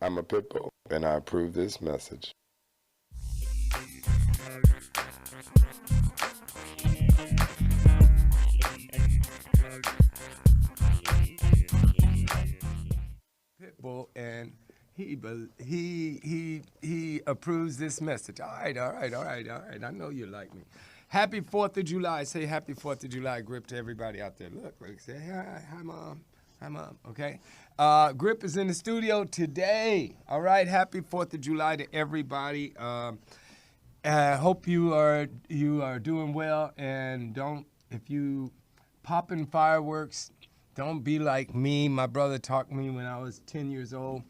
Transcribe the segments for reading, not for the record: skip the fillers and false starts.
I'm a pit bull, and I approve this message. Pitbull, and he approves this message. All right. I know you like me. Happy 4th of July. Say happy 4th of July, Grip, to everybody out there. Look, say hi, Mom. Hi, Mom. Okay. Grip is in the studio today. All right. Happy 4th of July to everybody. Hope you are doing well, and if you popping fireworks, don't be like me. My brother taught me when I was 10 years old.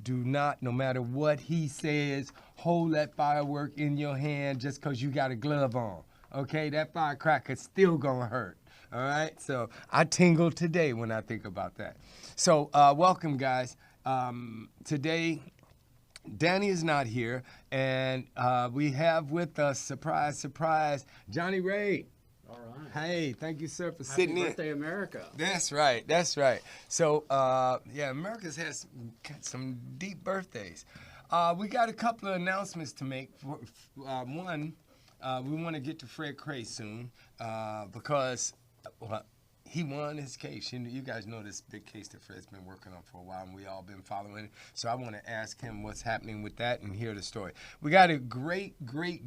Do not, no matter what he says, hold that firework in your hand just because you got a glove on. Okay, that firecracker's still gonna hurt. All right, so I tingle today when I think about that. So welcome, guys. Today, Danny is not here, and we have with us, surprise, Johnny Ray. All right. Hey, thank you, sir, for Happy sitting in. birthday, America. That's right. So, America's has some deep birthdays. We got a couple of announcements to make. One, we want to get to Fred Kray soon because he won his case. You guys know this big case that Fred's been working on for a while, and we all been following it. So I want to ask him what's happening with that and hear the story. We got a great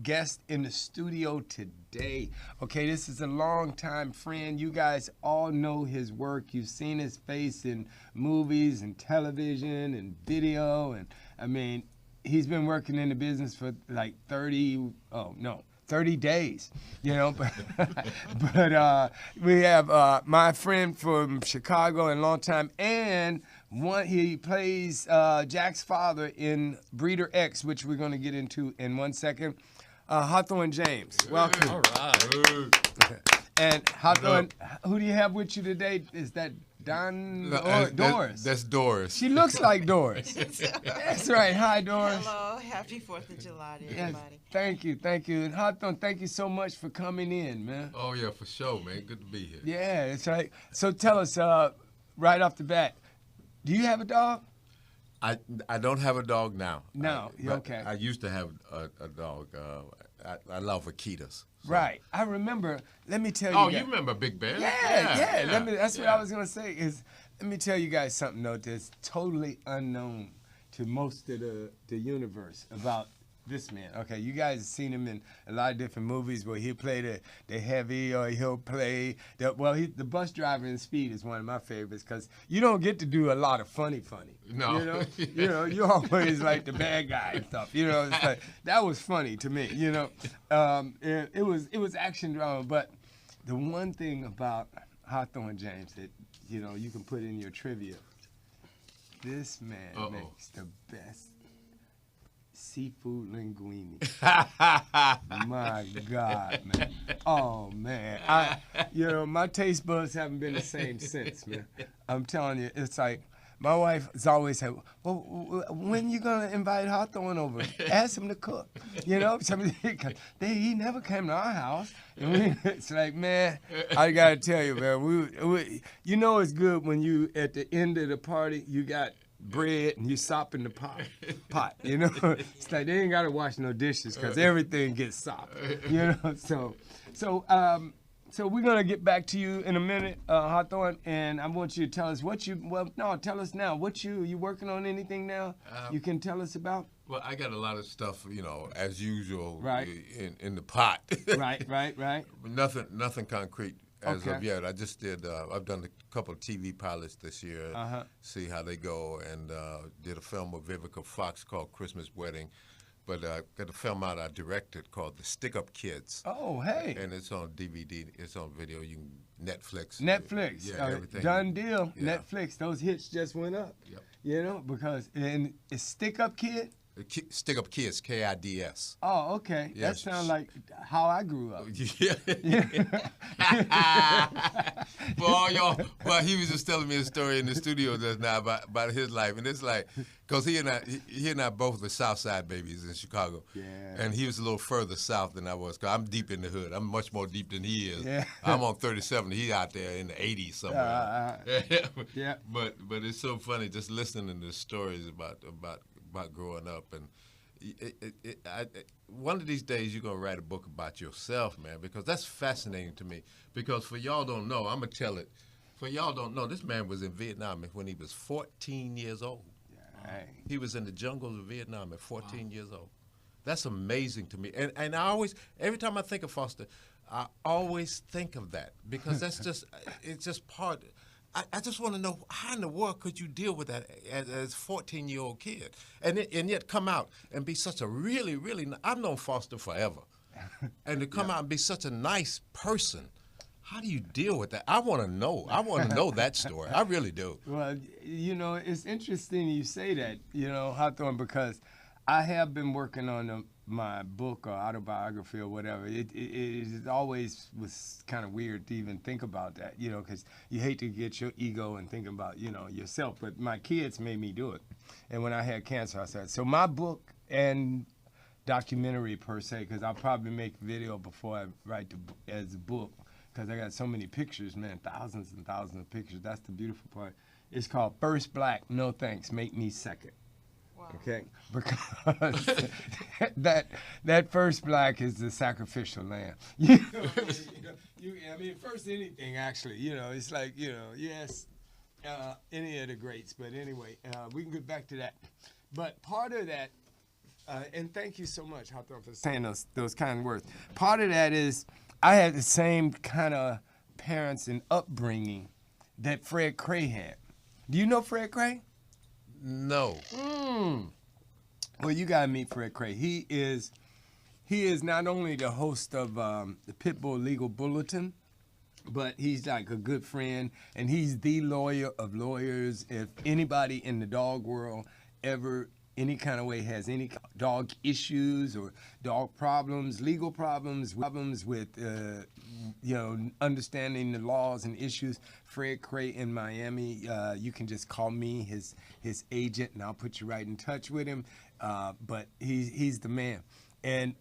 guest in the studio today. Okay, this is a longtime friend. You guys all know his work. You've seen his face in movies and television and video. And, I mean, he's been working in the business for like 30 days, you know, but we have my friend from Chicago and long time, and he plays Jack's father in Breeder X, which we're going to get into in 1 second. Hawthorne James, welcome. All right. And Hawthorne, who do you have with you today? Is that Doris? That's Doris. She looks like Doris. That's right. Hi, Doris. Hello. Happy 4th of July to everybody. Thank you. And Hawthorne, thank you so much for coming in, man. Oh, yeah, for sure, man. Good to be here. Yeah, that's right. So tell us, right off the bat, do you have a dog? I don't have a dog now. No, okay. I used to have a dog. I love Akitas. So. Right. I remember, let me tell you. Oh, guys, you remember Big Ben? Yeah. That's what I was going to say. Let me tell you guys something, though, that's totally unknown to most of the universe about this man. Okay, you guys have seen him in a lot of different movies where he'll play the heavy, or he'll play the bus driver in Speed is one of my favorites because you don't get to do a lot of funny. No. You know, you always like the bad guy and stuff. You know, it's like, that was funny to me. You know, it was action drama, but the one thing about Hawthorne James that you know you can put in your trivia, this man makes the best seafood linguine. My God, man. Oh, man. My taste buds haven't been the same since, man. I'm telling you, it's like, my wife has always said, well, when you going to invite Hawthorne over? Ask him to cook. You know, he never came to our house. And it's like, man, I got to tell you, man, you know it's good when you, at the end of the party, you got bread and you sopping the pot, you know? It's like they ain't got to wash no dishes because everything gets sopped, you know? So we're going to get back to you in a minute, Hawthorne, and I want you to tell us tell us now. You working on anything now you can tell us about? Well, I got a lot of stuff, you know, as usual, right. in the pot. Right. Nothing concrete. As of yet, I just did. I've done a couple of TV pilots this year. See how they go, and did a film with Vivica Fox called Christmas Wedding. But got a film out I directed called The Stick Up Kids. Oh, hey! And it's on DVD. It's on video. You can Netflix. Yeah, everything. Done deal. Yeah. Netflix. Those hits just went up. Yep. You know, because and it's Stick Up Kid. Stick Up Kids, KIDS. Oh, okay. Yes. That sounds like how I grew up. Well, he was just telling me a story in the studio just now about his life, and it's like, because he and I both the South Side babies in Chicago. Yeah. And he was a little further south than I was, because I'm deep in the hood. I'm much more deep than he is. Yeah. I'm on 37. He's out there in the 80s somewhere. Yeah. But it's so funny just listening to the stories about about growing up, and one of these days you're gonna write a book about yourself, man, because that's fascinating to me. Because for y'all don't know, I'm gonna tell it. For y'all don't know, this man was in Vietnam when he was 14 years old. Right. He was in the jungles of Vietnam at 14 years old. That's amazing to me. And I always, every time I think of Foster, I always think of that because that's just, it's just part. I just want to know how in the world could you deal with that as a 14-year-old kid, and yet come out and be such a really, really. I've known Foster forever, and to come out and be such a nice person. How do you deal with that? I want to know. I want to know that story. I really do. Well, you know, it's interesting you say that, you know, Hawthorne, because I have been working on my book or autobiography or whatever. It always was kind of weird to even think about that, you know, because you hate to get your ego and think about, you know, yourself. But my kids made me do it. And when I had cancer, I said, so my book and documentary per se, because I'll probably make video before I write as a book, because I got so many pictures, man, thousands and thousands of pictures. That's the beautiful part. It's called First Black, No Thanks, Make Me Second. Wow. Okay, because that first black is the sacrificial lamb. I mean, first anything actually. You know, it's like, you know, yes, any of the greats. But anyway, we can get back to that. But part of that, and thank you so much, Hawthorne, for saying those kind words. Part of that is I had the same kind of parents and upbringing that Fred Kray had. Do you know Fred Kray? No. Well, you gotta meet Fred Kray. He is not only the host of the Pitbull Legal Bulletin, but he's like a good friend, and he's the lawyer of lawyers. If anybody in the dog world ever any kind of way has any dog issues or dog problems, legal problems with, you know, understanding the laws and issues, Fred Kray in Miami, you can just call me, his agent, and I'll put you right in touch with him. But he's the man. And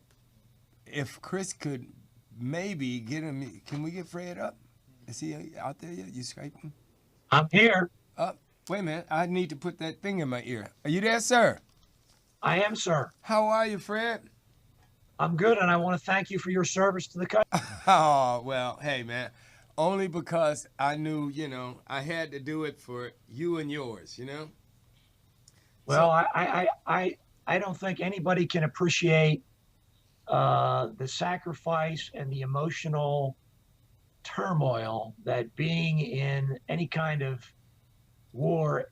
if Chris could maybe get him, can we get Fred up? Is he out there yet? You Skyping? I'm here. Wait a minute, I need to put that thing in my ear. Are you there, sir? I am, sir. How are you, Fred? I'm good, and I want to thank you for your service to the country. Oh, well, hey, man, only because I knew, you know, I had to do it for you and yours, you know? Well, I don't think anybody can appreciate the sacrifice and the emotional turmoil that being in any kind of war,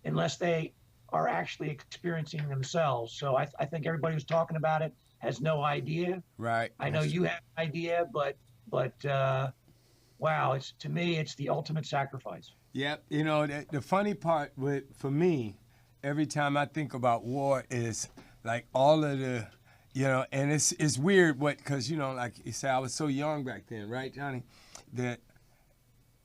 unless they are actually experiencing themselves. So I think everybody who's talking about it has no idea. Right. I know you have an idea, but wow, to me, it's the ultimate sacrifice. Yep. You know, the funny part for me, every time I think about war is like all of the, you know, and it's weird because, you know, like you say, I was so young back then, right, Johnny, that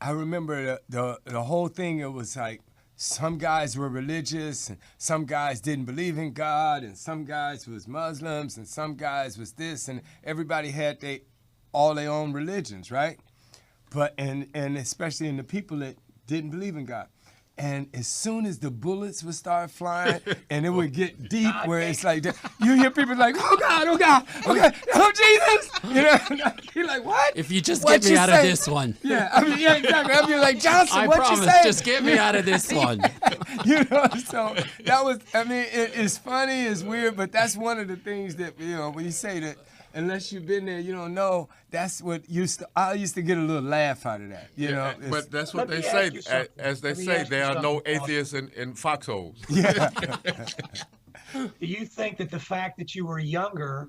I remember the whole thing. It was like, some guys were religious, and some guys didn't believe in God, and some guys was Muslims, and some guys was this, and everybody had all their own religions, right? But and especially in the people that didn't believe in God. And as soon as the bullets would start flying, and it would get deep, where it's like you hear people like, "Oh God, oh God, oh God, oh Jesus!" You know, you're like, "What?" If you just get me out of this one. Yeah, I mean, yeah, exactly. I'd be like, Johnson, what you say? Just get me out of this one. You know, so that was. I mean, it's funny, it's weird, but that's one of the things that, you know, when you say that. Unless you've been there, you don't know. That's what I used to get a little laugh out of that. You know, but that's what they say. As they say, there are no atheists in foxholes. Yeah. Do you think that the fact that you were younger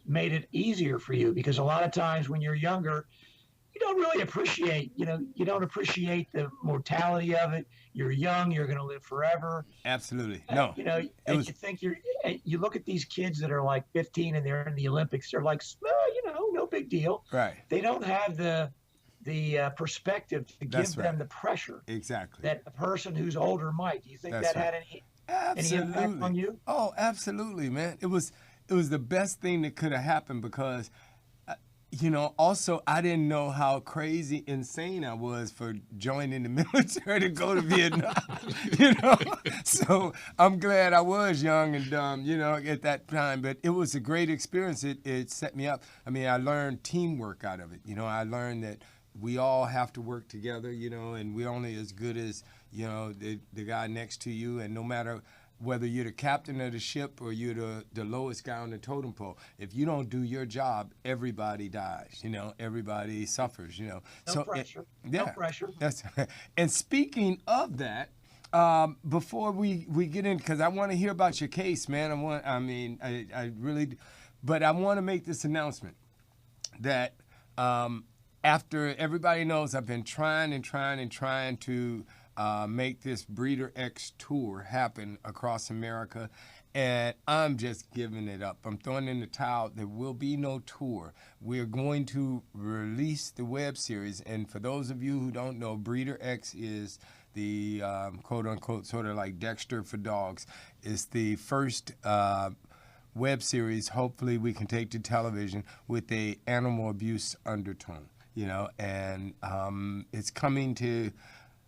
made it easier for you? Because a lot of times when you're younger, you don't really appreciate, you don't appreciate the mortality of it. You're young, you're going to live forever. Absolutely. No. You think you look at these kids that are like 15 and they're in the Olympics, they're like, no big deal. Right. They don't have the perspective to give them the pressure. Exactly. That a person who's older might. Do you think that had any impact on you? Oh, absolutely, man. It was the best thing that could have happened because you know, also, I didn't know how crazy insane I was for joining the military to go to Vietnam, you know. So I'm glad I was young and dumb, you know, at that time. But it was a great experience. It set me up. I mean, I learned teamwork out of it. You know, I learned that we all have to work together, you know, and we're only as good as, you know, the guy next to you. And no matter whether you're the captain of the ship or you're the lowest guy on the totem pole, if you don't do your job, everybody dies, you know, everybody suffers, you know. No pressure. Yeah, No pressure. And speaking of that, before we get in, because I want to hear about your case, man. I really, but I want to make this announcement that after everybody knows I've been trying to make this Breeder X tour happen across America, and I'm just giving it up. I'm throwing in the towel. There will be no tour. We're going to release the web series, and for those of you who don't know, Breeder X is the quote-unquote sort of like Dexter for dogs. It's the first web series hopefully we can take to television with a animal abuse undertone, you know, and it's coming to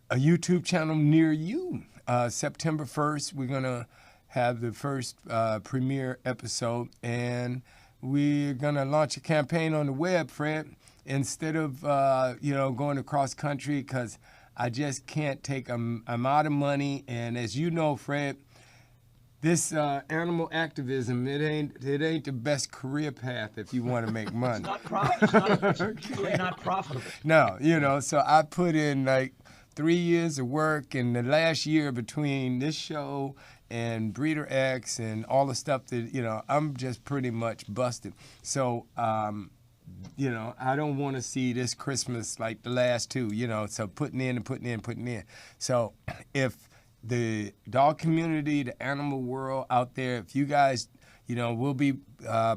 a YouTube channel near you. September 1st, we're going to have the first premiere episode, and we're going to launch a campaign on the web, Fred, instead of, you know, going across country, because I just can't take, I'm out of money, and as you know, Fred, this animal activism, it ain't the best career path if you want to make money. It's really not profitable. No, you know, so I put in like 3 years of work, and the last year between this show and Breeder X and all the stuff that, you know, I'm just pretty much busted. So, you know, I don't want to see this Christmas like the last two, you know, so putting in. So if the dog community, the animal world out there, if you guys, you know, we'll be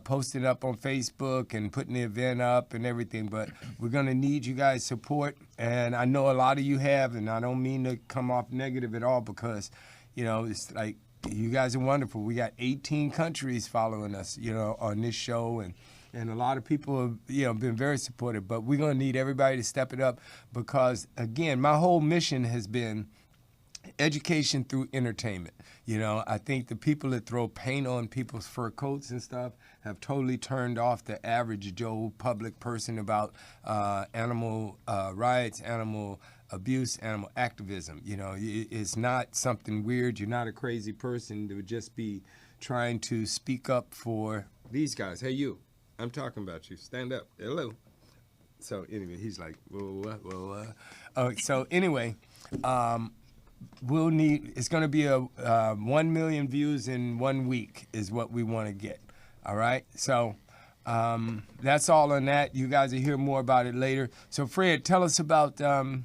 posting up on Facebook and putting the event up and everything, but we're going to need you guys' support. And I know a lot of you have, and I don't mean to come off negative at all, because, you know, it's like you guys are wonderful. We got 18 countries following us, you know, on this show, and a lot of people have, you know, been very supportive. But we're going to need everybody to step it up because, again, my whole mission has been education through entertainment. You know, I think the people that throw paint on people's fur coats and stuff have totally turned off the average Joe public person about animal rights, animal abuse, animal activism. You know, it's not something weird. You're not a crazy person to just be trying to speak up for these guys. Hey, you, I'm talking about you. Stand up. Hello. So anyway, he's like, whoa. So anyway, we'll need, it's going to be a 1 million views in 1 week is what we want to get. All right. So that's all on that. You guys will hear more about it later. So Fred, tell us about, oh,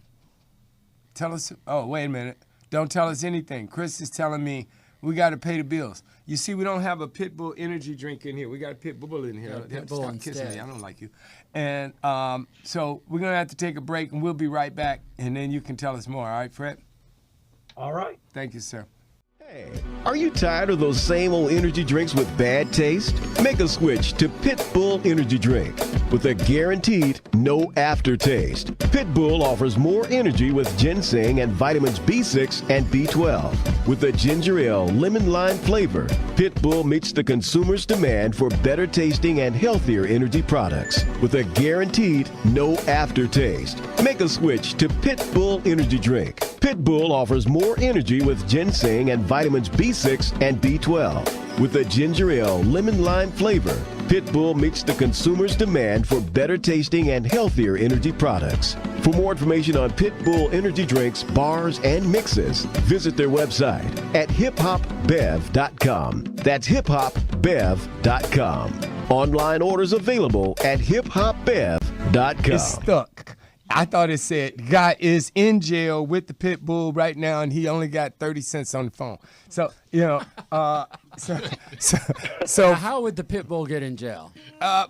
wait a minute. Don't tell us anything. Chris is telling me we got to pay the bills. You see, we don't have a Pit Bull energy drink in here. We got a Pit Bull in here. Pit Bull Stop instead. kissing me. I don't like you. And so we're going to have to take a break, and we'll be right back, and then you can tell us more. All right, Fred? All right. Thank you, sir. Hey, are you tired of those same old energy drinks with bad taste? Make a switch to Pit Bull Energy Drink with a guaranteed no aftertaste. Pit Bull offers more energy with ginseng and vitamins B6 and B12. With a ginger ale lemon lime flavor, Pit Bull meets the consumer's demand for better tasting and healthier energy products with a guaranteed no aftertaste. Make a switch to Pit Bull Energy Drink. Pit Bull offers more energy with ginseng and vitamins B6 and B12. With a ginger ale lemon lime flavor, Pit Bull meets the consumer's demand for better tasting and healthier energy products. For more information on Pit Bull energy drinks, bars, and mixes, visit their website at hiphopbev.com. That's hiphopbev.com. Online orders available at hiphopbev.com. It's stuck. I thought it said guy is in jail with the pit bull right now, and he only got 30 cents on the phone. So, you know, so how would the pit bull get in jail?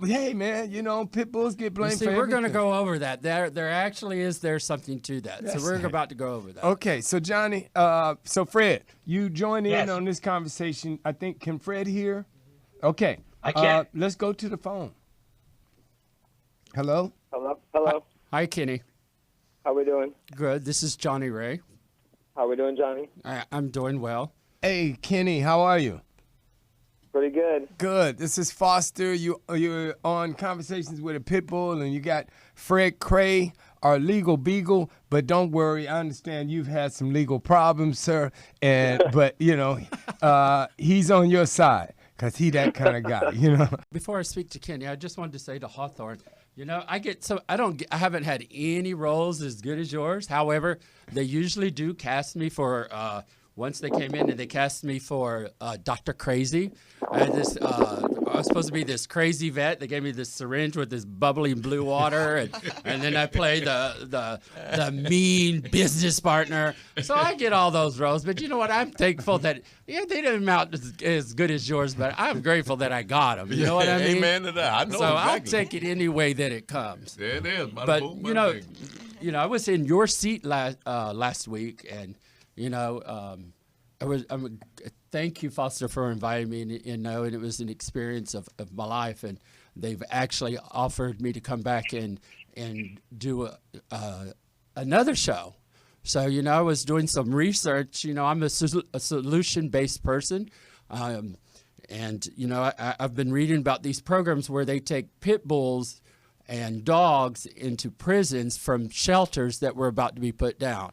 hey man, you know, pit bulls get blamed See, for we're going to everything. go over that. There actually is something to that. Yes. So we're about to go over that. Okay, so Johnny, so Fred, you join in Yes. on this conversation. I think, can Fred hear? Okay. I can. Let's go to the phone. Hello? Hello. Hi, Kenny. How we doing? Good. This is Johnny Ray. How we doing, Johnny? I'm doing well. Hey, Kenny, how are you? Pretty good. Good. This is Foster. You're on Conversations with a Pit Bull, and you got Fred Kray, our legal beagle. But don't worry, I understand you've had some legal problems, sir. But he's on your side because he that kind of guy. Before I speak to Kenny, I just wanted to say to Hawthorne, I haven't had any roles as good as yours. However, they usually do cast me for. Once they came in and they cast me for Dr. Crazy. I had this. I was supposed to be this crazy vet. They gave me this syringe with this bubbly blue water, and then I play the mean business partner. So I get all those roles. But you know what? I'm thankful that they didn't amount as good as yours, but I'm grateful that I got them. You know what I mean? Amen to that. I know. So exactly. I'll take it any way that it comes. There it is. But I was in your seat last week, and. Thank you, Foster, for inviting me. And it was an experience of my life. And they've actually offered me to come back and do another show. So, I was doing some research. I'm a solution-based person. I've been reading about these programs where they take pit bulls and dogs into prisons from shelters that were about to be put down.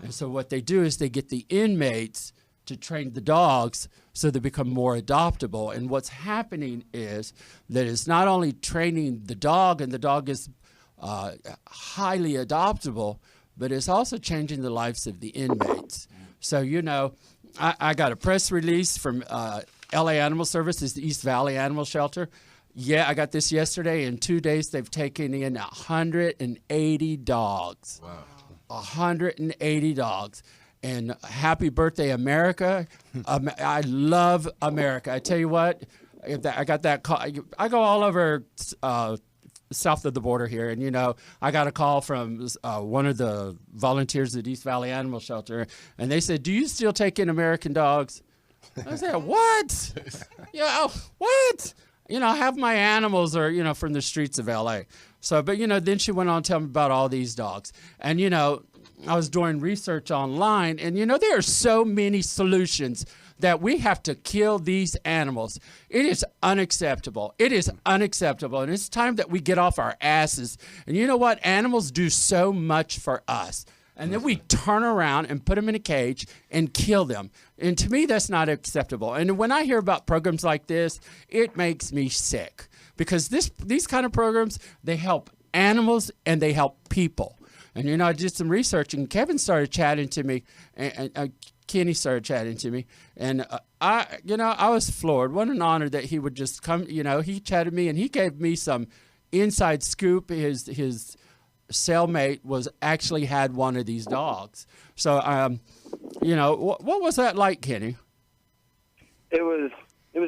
And so what they do is they get the inmates to train the dogs so they become more adoptable. And what's happening is that it's not only training the dog, and the dog is highly adoptable, but it's also changing the lives of the inmates. So, I got a press release from LA Animal Services, the East Valley Animal Shelter. Yeah, I got this yesterday. In 2 days, they've taken in 180 dogs. Wow. 180 dogs. And happy birthday, America. I love America. I tell you what, I got that call. I go all over south of the border here, and I got a call from one of the volunteers at East Valley Animal Shelter, and they said, "Do you still take in American dogs?" I said, "What? What? Half my animals are from the streets of LA." So, but then she went on to tell me about all these dogs, and I was doing research online, and there are so many solutions that we have to kill these animals. It is unacceptable. It is unacceptable, and it's time that we get off our asses. And you know what? Animals do so much for us, and then we turn around and put them in a cage and kill them. And to me, that's not acceptable. And when I hear about programs like this, it makes me sick, because these kind of programs, they help animals and they help people. And, I did some research, and Kevin started chatting to me, and Kenny started chatting to me. And I was floored. What an honor that he would just come. He chatted me, and he gave me some inside scoop. His cellmate actually had one of these dogs. So, what was that like, Kenny? It was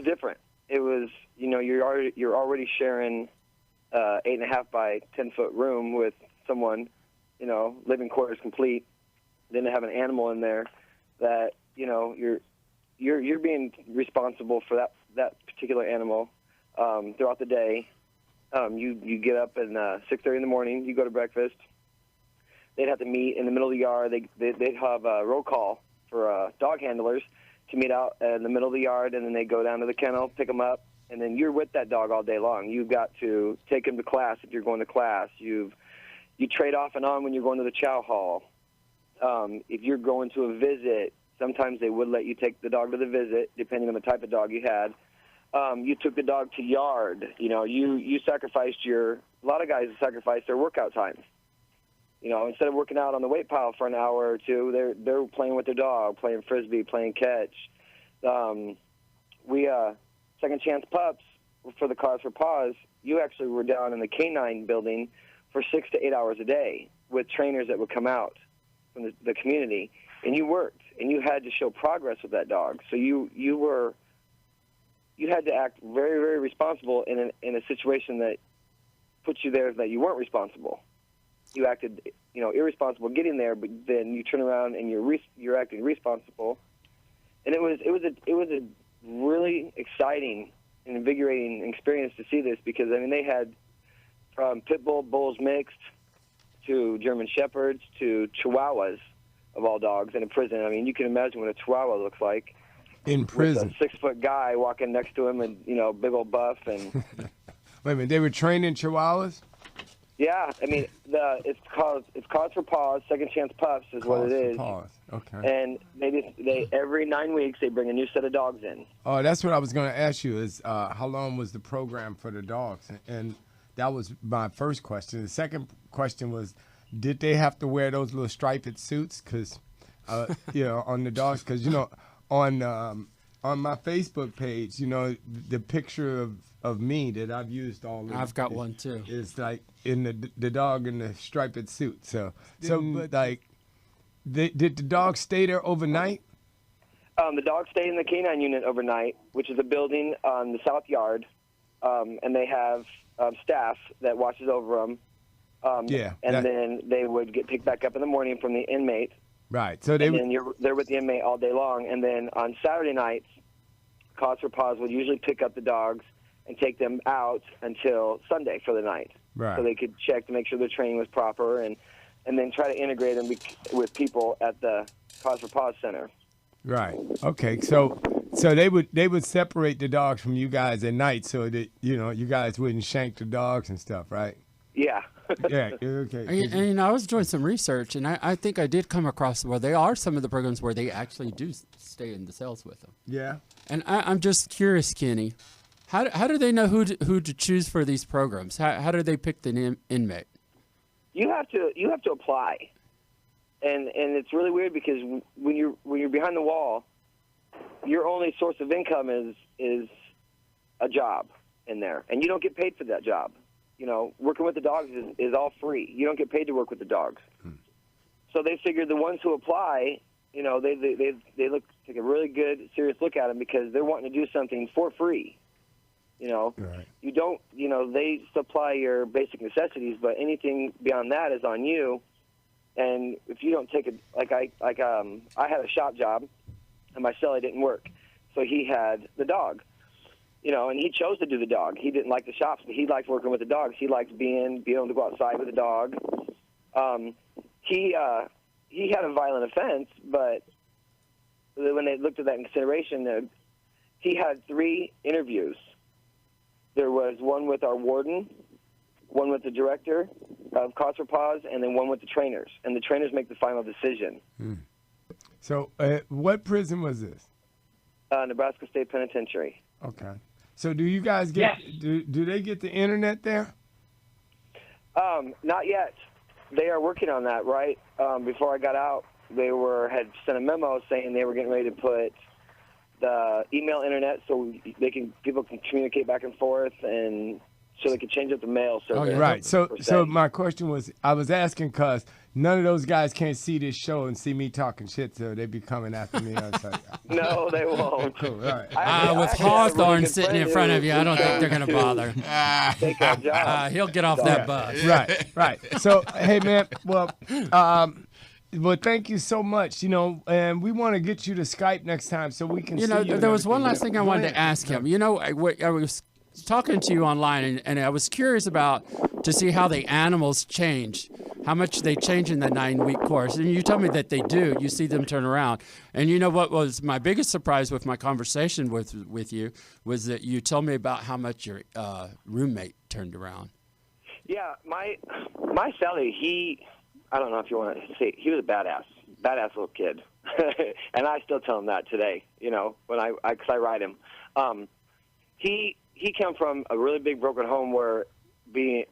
different. It was, you're already sharing 8.5 by 10 foot room with someone, living quarters complete. Then to have an animal in there that, you're being responsible for that particular animal throughout the day. You get up at 6:30 in the morning. You go to breakfast. They'd have to meet in the middle of the yard. They'd have a roll call for dog handlers to meet out in the middle of the yard, and then they go down to the kennel, pick them up, and then you're with that dog all day long. You've got to take him to class if you're going to class. You trade off and on when you're going to the chow hall. If you're going to a visit, sometimes they would let you take the dog to the visit, depending on the type of dog you had. You took the dog to yard. You sacrificed a lot of guys sacrifice their workout time. Instead of working out on the weight pile for an hour or two, they're playing with their dog, playing frisbee, playing catch. We Second Chance Pups for the Cause for Paws. You actually were down in the canine building for 6 to 8 hours a day with trainers that would come out from the community, and you worked, and you had to show progress with that dog. So you had to act very, very responsible in a situation that puts you there that you weren't responsible. You acted, irresponsible getting there, but then you turn around and you're acting responsible. And it was a really exciting and invigorating experience to see this, because they had from pit bull, bulls mixed, to German shepherds, to chihuahuas of all dogs in a prison. I mean, you can imagine what a chihuahua looks like. In prison. With a 6-foot guy walking next to him and, big old buff. And Wait a minute, they were training chihuahuas? yeah, I mean, it's cause for pause, second chance pups is what it is. Pause. Okay. And they every 9 weeks they bring a new set of dogs in. Oh, that's what I was going to ask you is how long was the program for the dogs? And that was my first question. The second question was, did they have to wear those little striped suits? Because, on the dogs, because, on my Facebook page, the picture of me that I've used all of I've got one too. It's like in the dog in the striped suit. So like, did the dog stay there overnight? The dogs stay in the canine unit overnight, which is a building on the South Yard, and they have staff that watches over them. Then they would get picked back up in the morning from the inmate. Right. So they're with the inmate all day long, and then on Saturday nights, Cause for Pause would usually pick up the dogs and take them out until Sunday for the night. Right. So they could check to make sure their training was proper, and then try to integrate them with people at the Cause for Pause Center. Right. Okay. So they would separate the dogs from you guys at night, so that you guys wouldn't shank the dogs and stuff, right? Yeah. Yeah. Okay. And I was doing some research, and I think I did come across where there are some of the programs where they actually do stay in the cells with them. Yeah. And I'm just curious, Kenny, how do they know who to choose for these programs? How do they pick the inmate? You have to apply, and it's really weird because when you're behind the wall, your only source of income is a job in there, and you don't get paid for that job. Working with the dogs is all free. You don't get paid to work with the dogs. So they figured the ones who apply, they look take a really good, serious look at them because they're wanting to do something for free. Right. You don't, they supply your basic necessities, but anything beyond that is on you. And if you don't take it, I had a shop job, and my cellie didn't work, so he had the dog. And he chose to do the dog. He didn't like the shops, but he liked working with the dogs. He liked being able to go outside with the dog. He had a violent offense, but when they looked at that in consideration, he had 3 interviews. There was one with our warden, one with the director of Cause for Pause, and then one with the trainers. And the trainers make the final decision. So what prison was this? Nebraska State Penitentiary. Okay. So do you guys get do they get the internet there? Not yet. They are working on that, right? Before I got out, they had sent a memo saying they were getting ready to put the email internet so people can communicate back and forth, and so they could change up the mail. So right. So my question was, I was asking because none of those guys can't see this show and see me talking shit, so they be coming after me. I was like, no, they won't. Cool. All right. With Hawthorne sitting in front of you, I don't think they're going to bother. Take our job. He'll get off that bus. Right. So, hey, man, well, thank you so much, and we want to get you to Skype next time so we can see you. There was one last thing I wanted to ask him. I was talking to you online, and I was curious to see how the animals change, how much they change in the 9-week course. And you told me that they do. You see them turn around. And you know what was my biggest surprise with my conversation with you was that you told me about how much your roommate turned around. Yeah, my cellie, I don't know if you want to see, he was a badass little kid. And I still tell him that today, because I ride him. He came from a really big broken home where being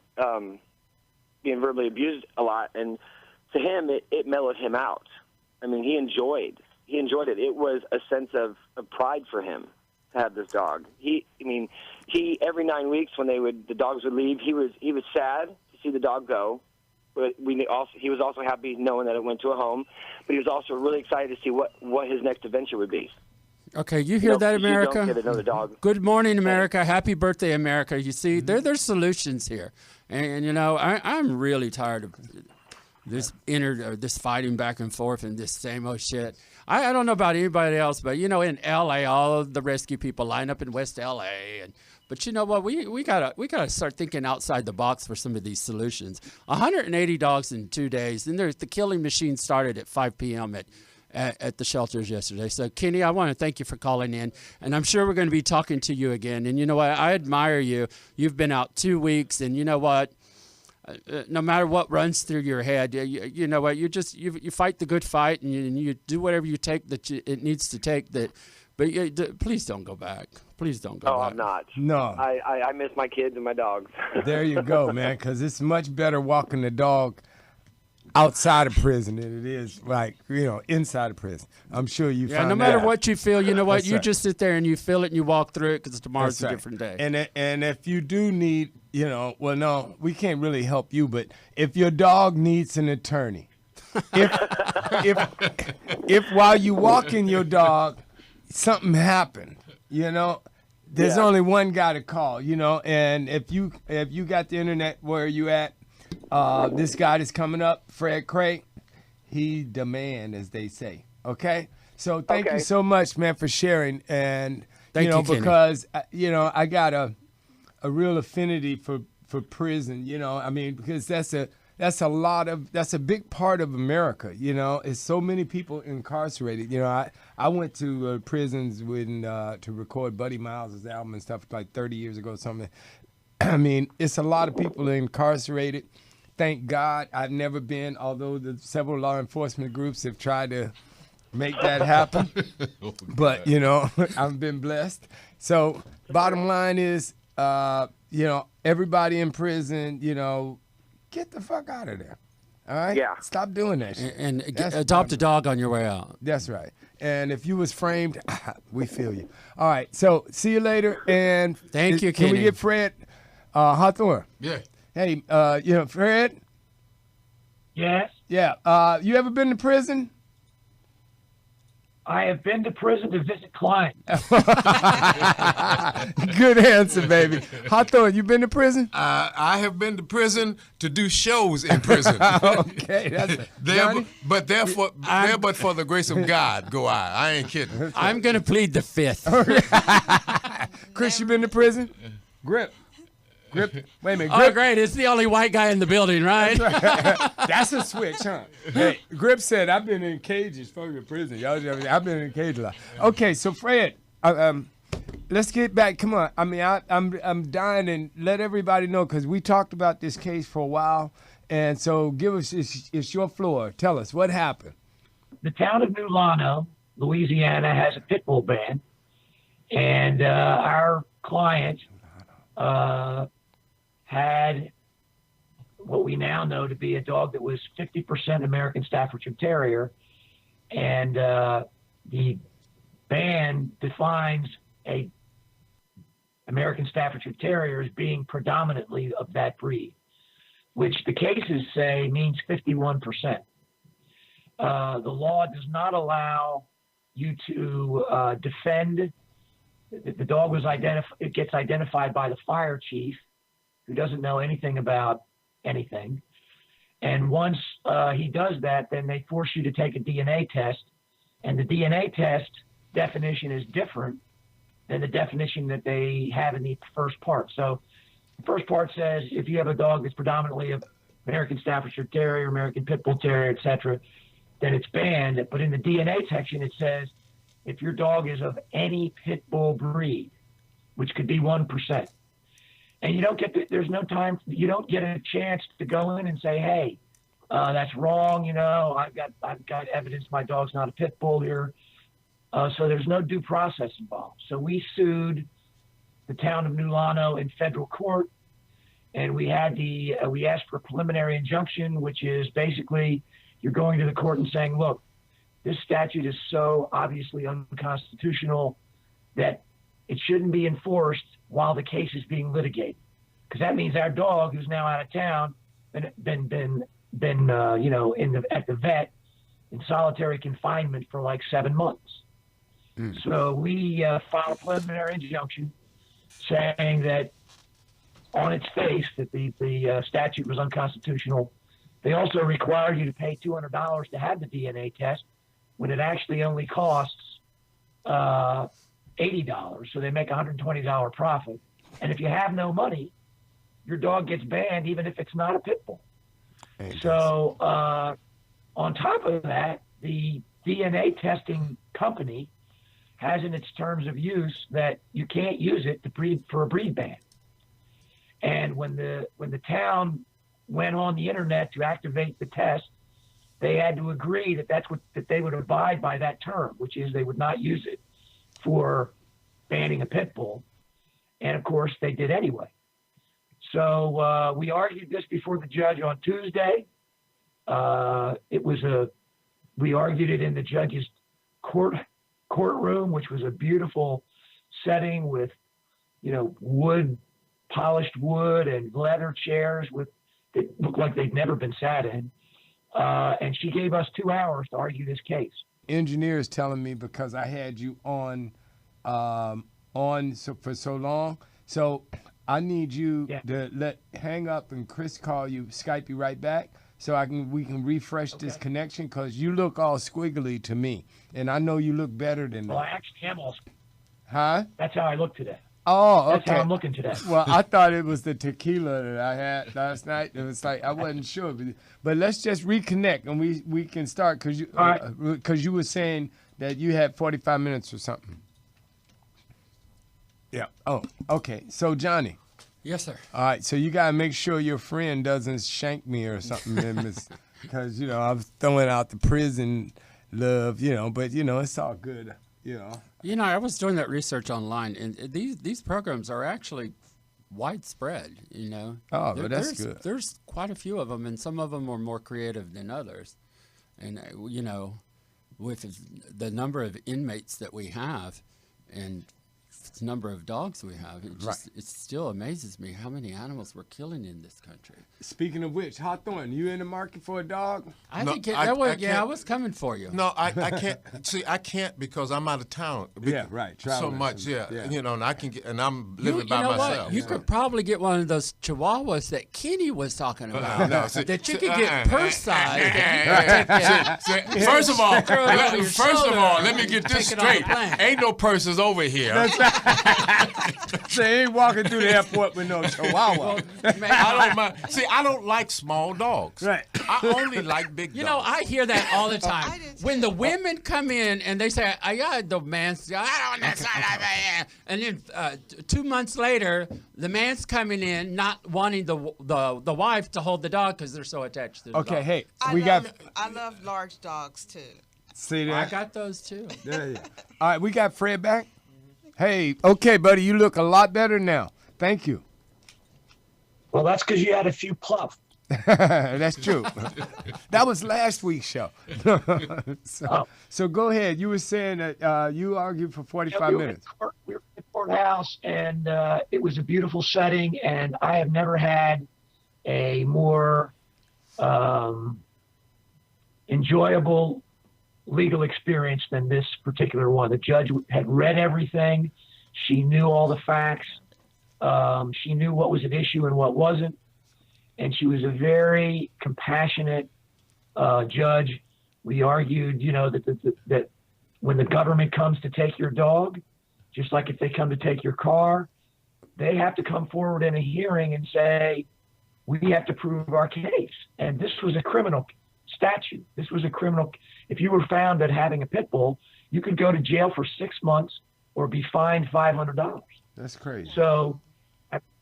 verbally abused a lot, and to him it mellowed him out. I mean, he enjoyed it. It was a sense of pride for him to have this dog. He every 9 weeks when the dogs would leave, he was sad to see the dog go, but he was also happy knowing that it went to a home, but he was also really excited to see what his next adventure would be. Okay, you hear that, America? You don't get another dog. Good morning, America. Happy birthday, America. You see, there's solutions here. And I'm really tired of this fighting back and forth and this same old shit. I don't know about anybody else, but, in L.A., all of the rescue people line up in West L.A. But you know what? We gotta start thinking outside the box for some of these solutions. 180 dogs in 2 days, and the killing machine started at 5 p.m. at the shelters yesterday. So, Kenny, I want to thank you for calling in, and I'm sure we're going to be talking to you again. And you know what? I admire you. You've been out 2 weeks, and you know what? No matter what runs through your head, you know what? You fight the good fight, and you do whatever you take it needs to take. But please don't go back. Please don't go back. Oh, I'm not. No. I miss my kids and my dogs. There you go, man, because it's much better walking the dog outside of prison than it is, inside of prison. I'm sure you find no matter that. what you feel, you know what? That's you right. just sit there and you feel it and you walk through it because tomorrow's That's a right. different day. And if you do need, no, we can't really help you, but if your dog needs an attorney, if while you walking your dog, something happened, there's only one guy to call, and if you got the internet where you at, this guy that's coming up, Fred Kray, he the man, as they say. Okay, so thank you so much, man, for sharing, and Thank you, Kenny. because I got a real affinity for prison, because that's a big part of America, it's so many people incarcerated. I went to prisons to record Buddy Miles' album and stuff like 30 years ago or something. I mean, it's a lot of people incarcerated. Thank God I've never been, although the several law enforcement groups have tried to make that happen. But, I've been blessed. So bottom line is, everybody in prison, get the fuck out of there. All right? Yeah. Stop doing that shit. And adopt a dog on your way out. That's right. And if you was framed, we feel you. All right. So see you later. And Thank you, Can we Kenny. get Fred Hawthorne? Yeah. Hey, Fred? Yes, Yeah. You ever been to prison? I have been to prison to visit clients. Good answer, baby. Hawthorne, you been to prison? I have been to prison to do shows in prison. Okay, that's it. Johnny? but for the grace of God, go I ain't kidding. I'm going to plead the fifth. Chris, you been to prison? Grip. Wait a minute. Oh, Grip. great. It's the only white guy in the building, right? That's a switch, huh? Hey, Grip said, I've been in cages. Fuck the prison. I've been in a cage a lot. Okay, so Fred, let's get back. Come on. I mean, I'm dying and let everybody know because we talked about this case for a while. And so give us, it's your floor. Tell us what happened. The town of New Lano, Louisiana, has a pit bull ban. And our client had what we now know to be a dog that was 50% American Staffordshire Terrier. And the ban defines a American Staffordshire Terrier as being predominantly of that breed, which the cases say means 51%. The law does not allow you to defend. The dog was it gets identified by the fire chief, who doesn't know anything about anything. And once he does that, then they force you to take a DNA test. And the DNA test definition is different than the definition that they have in the first part. So the first part says if you have a dog that's predominantly of American Staffordshire Terrier, American Pit Bull Terrier, etc., then it's banned. But in the DNA section, it says if your dog is of any pit bull breed, which could be 1%. And you don't get there's no time, you don't get a chance to go in and say, hey, that's wrong, I've got evidence my dog's not a pit bull here. So there's no due process involved. So we sued the town of New Lano in federal court, and we asked for a preliminary injunction, which is basically you're going to the court and saying, look, this statute is so obviously unconstitutional that it shouldn't be enforced while the case is being litigated, because that means our dog, who's now out of town, been at the vet in solitary confinement for like 7 months. So we filed a preliminary injunction saying that on its face that the statute was unconstitutional. They also required you to pay $200 to have the DNA test, when it actually only costs $80. So they make a $120 profit. And if you have no money, your dog gets banned even if it's not a pit bull. So on top of that, the DNA testing company has in its terms of use that you can't use it to breed for a breed ban. And when the town went on the internet to activate the test, they had to agree that that they would abide by that term, which is they would not use it for banning a pit bull. And of course, they did anyway. So we argued this before the judge on Tuesday. We argued it in the judge's courtroom, which was a beautiful setting with, polished wood and leather chairs that looked like they'd never been sat in. And she gave us 2 hours to argue this case. Engineer is telling me because I had you on for so long. So I need you to hang up and Chris call you, Skype you right back, so we can refresh this connection, because you look all squiggly to me, and I know you look better than that. Well, I actually am all. Huh? That's how I look today. Oh, okay. That's how I'm looking today. Well, I thought it was the tequila that I had last night. It was like I wasn't sure, but let's just reconnect and we can start, because you were saying that you had 45 minutes or something. Yeah. Oh, okay. So Johnny. Yes, sir. All right. So you gotta make sure your friend doesn't shank me or something, because I was throwing out the prison love, but it's all good, I was doing that research online, and these programs are actually widespread. Oh, well, that's good. There's quite a few of them, and some of them are more creative than others. And with the number of inmates that we have, and the number of dogs we have, it still amazes me how many animals we're killing in this country. Speaking of which, Hawthorne, you in the market for a dog? I was coming for you. No, I can't. See, I can't because I'm out of town. Yeah, right. So much, and I can get, and I'm living by myself. What? You could probably get one of those chihuahuas that Kenny was talking about. That you could get purse-sized. First of all, let me get this straight. Ain't no purses over here. So he ain't walking through the airport with no chihuahua. I don't mind. See, I don't like small dogs. Right. I only like big dogs. I hear that all the time. When the women come in and they say, I got the man's, I don't want and then 2 months later, the man's coming in not wanting the wife to hold the dog because they're so attached to the dog. Hey, I love large dogs too. See that? I got those too. Yeah. All right, we got Fred back. Hey, okay, buddy, you look a lot better now. Thank you. Well, that's because you had a few pluff. That's true. That was last week's show. So go ahead. You were saying that you argued for 45 minutes. We were at the courthouse, and it was a beautiful setting, and I have never had a more enjoyable legal experience than this particular one. The judge had read everything. She knew all the facts. She knew what was at issue and what wasn't. And she was a very compassionate judge. We argued, that when the government comes to take your dog, just like if they come to take your car, they have to come forward in a hearing and say, we have to prove our case. And this was a criminal statute. This was a criminal. If you were found at having a pit bull, you could go to jail for 6 months or be fined $500. That's crazy. So,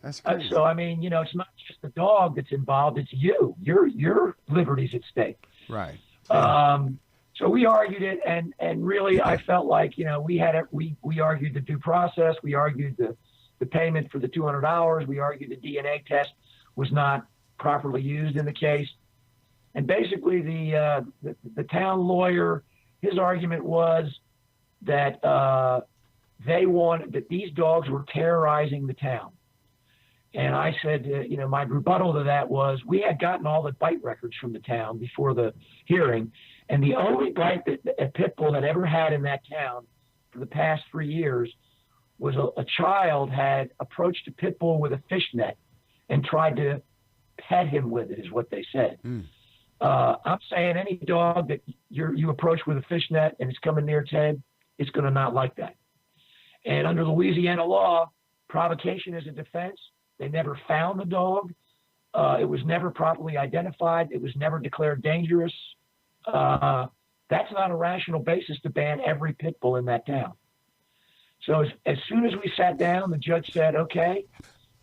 that's crazy. So I mean, it's not just the dog that's involved; it's you. Your liberty's at stake. Right. So we argued it, and really, I felt like we argued the due process. We argued the payment for the $200. We argued the DNA test was not properly used in the case. And basically, the town lawyer, his argument was that they wanted that these dogs were terrorizing the town. And I said, my rebuttal to that was we had gotten all the bite records from the town before the hearing, and the only bite that a pit bull had ever had in that town for the past 3 years was a child had approached a pit bull with a fishnet and tried to pet him with it, is what they said. I'm saying any dog that you approach with a fishnet and it's coming near its head, it's going to not like that. And under Louisiana law, provocation is a defense. They never found the dog. It was never properly identified. It was never declared dangerous. That's not a rational basis to ban every pit bull in that town. So as soon as we sat down, the judge said, okay,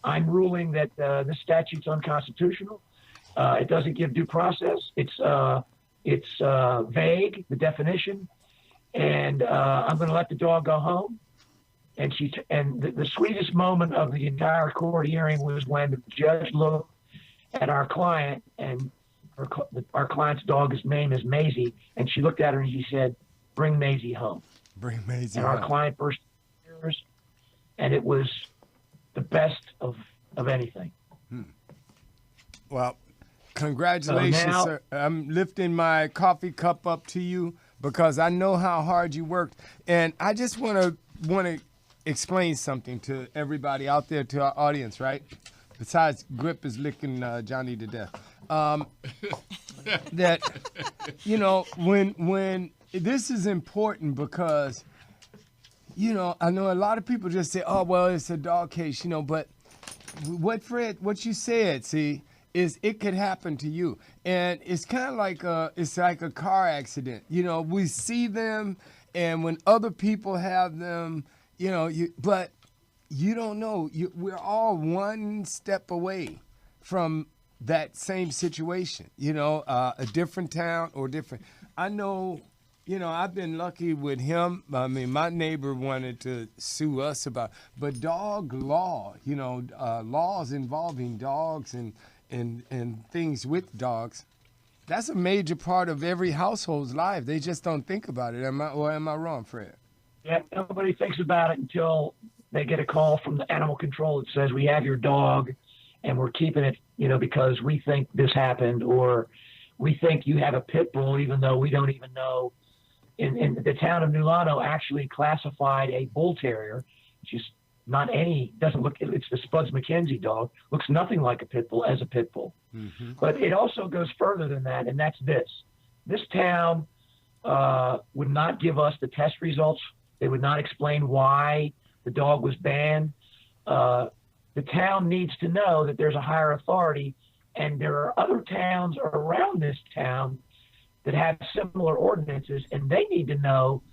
I'm ruling that this statute's unconstitutional. It doesn't give due process. It's vague, the definition, and I'm going to let the dog go home. And the sweetest moment of the entire court hearing was when the judge looked at our client, and our client's dog's name is Maisie, and she looked at her and she said, "Bring Maisie home." Bring Maisie and home. Our client burst into tears, and it was the best of anything. Well, congratulations, now, sir. I'm lifting my coffee cup up to you because I know how hard you worked, and I just want to explain something to everybody out there, to our audience, right? Besides, Grip is licking Johnny to death. That, you know, when this is important because, you know, I know a lot of people just say, oh, well, it's a dog case, you know, but what you said, see, is it could happen to you. And it's kind of like it's like a car accident. You know, we see them, and when other people have them, you know, but you don't know. We're all one step away from that same situation, you know, a different town or different. I know, you know, I've been lucky with him. I mean, my neighbor wanted to sue us but dog law, you know, laws involving dogs and things with dogs, that's a major part of every household's life. They just don't think about it. Am I wrong, Fred? Yeah, nobody thinks about it until they get a call from the animal control that says, we have your dog and we're keeping it, you know, because we think this happened, or we think you have a pit bull, even though we don't even know. In the town of Nulano actually classified a bull terrier, which is doesn't look, it's the Spuds McKenzie dog, looks nothing like a pit bull, as a pit bull. Mm-hmm. But it also goes further than that, and that's this. This town would not give us the test results. They would not explain why the dog was banned. The town needs to know that there's a higher authority, and there are other towns around this town that have similar ordinances, and they need to know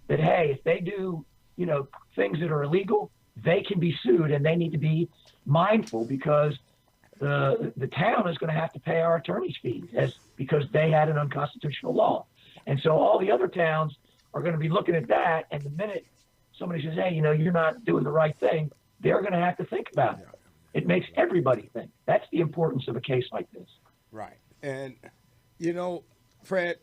that, hey, if they do, you know, things that are illegal, they can be sued, and they need to be mindful, because the town is going to have to pay our attorney's fees because they had an unconstitutional law. And so all the other towns are going to be looking at that, and the minute somebody says, hey, you know, you're not doing the right thing, they're going to have to think about it. It makes everybody think. That's the importance of a case like this. Right. And, you know, Fred,